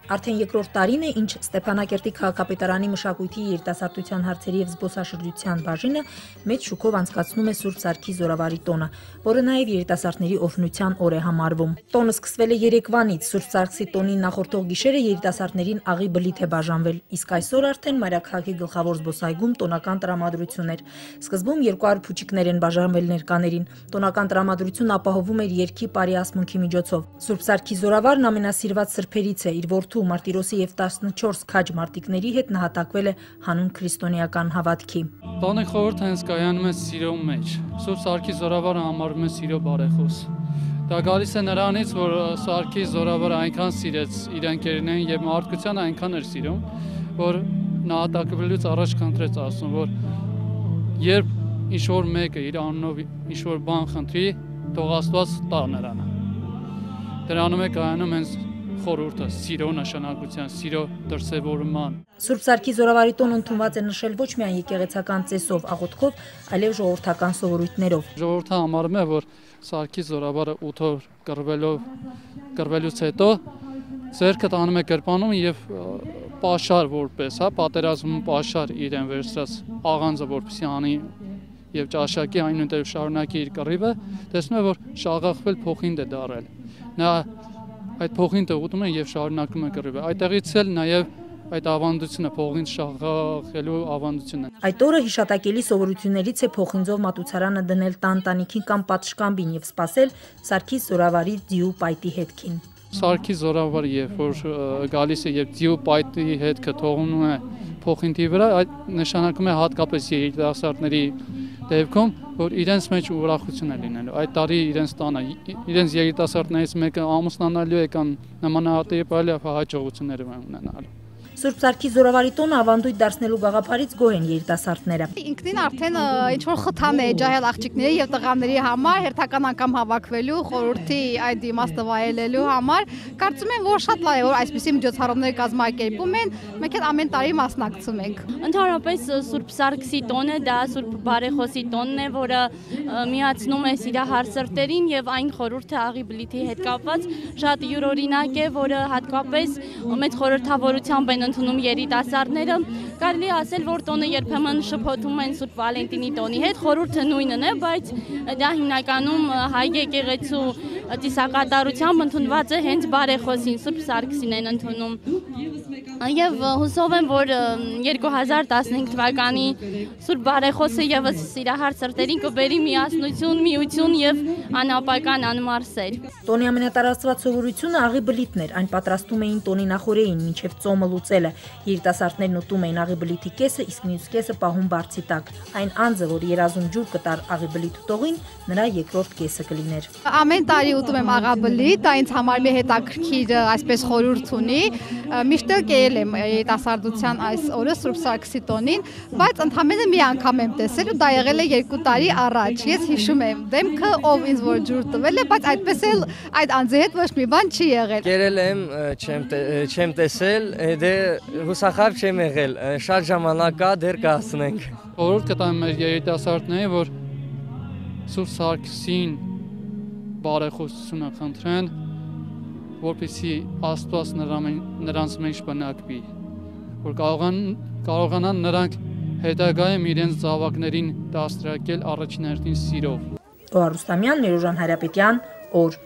Արդեն երկրորդ տարին է, ինչ Ստեփանակերտի քաղաքապետարանի մշակույթի, երիտասարդության հարցերի եւ զբոսաշրջության բաժինը մեծ շուկով անցկացնում է Սուրբ Սարգիս Զորավարի տոնը, որը նաեւ երիտասարդների օգնության օր է համարվում։ Տոնը սկսվել է երեկվանից, Սուրբ Սարգսի տոնին նախորդող գիշերը երիտասարդներին աղի բլիթ է բաժանվել, իսկ այսօր արդեն մայրաքաղաքի գլխավոր զբոսայգում տոնական տրամադրություն էր։ Սկզբում 200 փուչիկներ են բաժանվել ներկաներին։ Տոնական տրամադրություն ապահովում էր երգի բարի ասմունքի միջոցով։ Սուրբ Սարգիս Զորավարն ամենասիրված սրբերից է, իր որդու Մարտիրոսի եւ 14 քաջ մարտիկների հետ նահատակվել է հանուն քրիստոնեական հավատքի։ Տոնի խորհուրդը հենց կայանում է սիրո մեջ։ Սուրբ Սարգիս Զորավարը համարվում է սիրո բարեխոս։ Դա գալիս է նրանից, որ Սարգիս Զորավարը այնքան սիրեց իր ընկերներին եւ մարդկությանը այնքան էր սիրում, որ նահատակվելուց առաջ խնդրեց ասում, որ երբ ինչ-որ մեկը իր անունով ինչ-որ բան խնդրի, թող Աստված տա նրան։ Դրանում է կայանում հենց խորհուրդը, սիրո նշանակության, սիրո դրսևորման։ Սուրբ Սարգիս Զորավարի տոնը ընդունված է նշել ոչ միայն եկեղեցական ծեսով, աղոթքով, այլև ժողովրդական սովորույթներով։ Ժողովուրդը համարում է, որ Սարգիս Զորավարը 8 օր կռվելուց հետո ձեռքը տանում է գրպանում եւ պաշար որպես, պատերազմում պաշար իրեն վերցրած աղանձը որպեսի անի եւ ճաշակի այնուհետեւ շարունակի իր կռիվը, տեսնում է, որ շաղախվել փոխինդ է դարել։ Նա այդ փոխինը ուտում է եւ շարունակում է կռիվը։ Այդտեղից էլ նաեւ այդ ավանդությունը փոխինձ շաղախելու ավանդությունը։ Այդ օրը հիշատակելի սովորություններից է փոխինձով մատուցարանը դնել տան տանիքին կամ պատշգամբին եւ սպասել Սարգիս Զորավարի ձիու պայտի հետքին։ Սարգիս Զորավարը երբ որ գալիս է եւ ձիու պայտի հետքը թողնում է փոխինձի վրա, այդ նշանակում է հատկապես երիտասարդների դեպքում, որ իրենց մեջ ուրախություն է լինելու։ Այդ տարի իրենց տանը, իրենց երիտասարդներից մեկը ամուսնանալու է կամ նմանատիպ այլ հաջողություններ ունենալու։ Սուրբ Սարգիս Զորավարի տոնը ավանդույթ դարձնելու գաղափարից գոհ են երիտասարդները։ Ինքնին արդեն ինչ-որ խթան է ջահել աղջիկների եւ տղաների համար հերթական անգամ հավաքվելու, խորհրդի այդ իմաստը վայելելու համար։ Կարծում եմ, որ շատ լավ է, որ այսպիսի միջոցառումներ կազմակերպում են, մենք էլ ամեն տարի մասնակցում ենք։ Ընդհանրապես Սուրբ Սարգսի տոնը դա Սուրբ Բարեխոսի տոնն է, որը միացնում է սիրահար սրտերին եւ այն խորհուրդը աղի բլիթի հետ կապված շատ յուրօրինակ է, որը հատկապես մեծ խորհրդավորությամբ են ընդունում երիտասարդները։ Կարելի ասել, որ տոնը երբեմն շփոթում են Սուրբ Վալենտինի տոնի հետ, խորհուրդը նույնն է, բայց դա հիմնականում հայ եկեղեցու ծիսակատարությամբ ընդունված է հենց Բարեխոսին, Սուրբ Սարգսին են ընդունում։ Եվ հուսով եմ, որ 2015 թվականի Սուրբ Բարեխոսը եւս սիրահար սրտերին կբերի միասնություն, միություն եւ անապական անմար սեր։ Տոնի ամենատարածված սովորությունը աղի բլիթն էր, այն պատրաստում էին տոնի նախօրեին, մինչև ծոմը լուծելը։ Երիտասարդներն ուտում էին աղի բլիթի կեսը, իսկ մյուս կեսը պահում բարձի տակ։ Այն անձը, որ երազում ջուր կտար աղի բլիթ ուտողին, նրա երկրորդ կեսը կլիներ։ Ամեն տարի ուտում եմ աղաբլիթ, դա ինձ համար մի հետաքրքիր այսպես խորհուրդ ունի։ Միշտ կերել եմ երիտասարդության այս օրը Սուրբ Սարգսի տոնին, բայց ընդամենը մի անգամ եմ տեսել ու դա եղել է 2 տարի առաջ։ Ես հիշում եմ դեմքը, ով ինձ որ ջուր տվել է, բայց այդպես էլ այդ անձի հետ ոչ մի բան չի եղել։ Կերել եմ, չեմ տեսել, դե հուսախաբ չեմ եղել, շատ ժամանակ կա, դեռ կհասնենք։ Խորհուրդ կտամ մեր երիտասարդներին, որ Սուրբ Սարգսին բարեխոսությունը խնդրեն, որպեսզի Աստված նրանց մեջ բնակվի, որ կարողանան նրանք հետագայում իրենց զավակներին դաստիարակել առաջին հերթին սիրով։ Օհար Ռուստամյան, Ներոժան Հայրապետյան, օր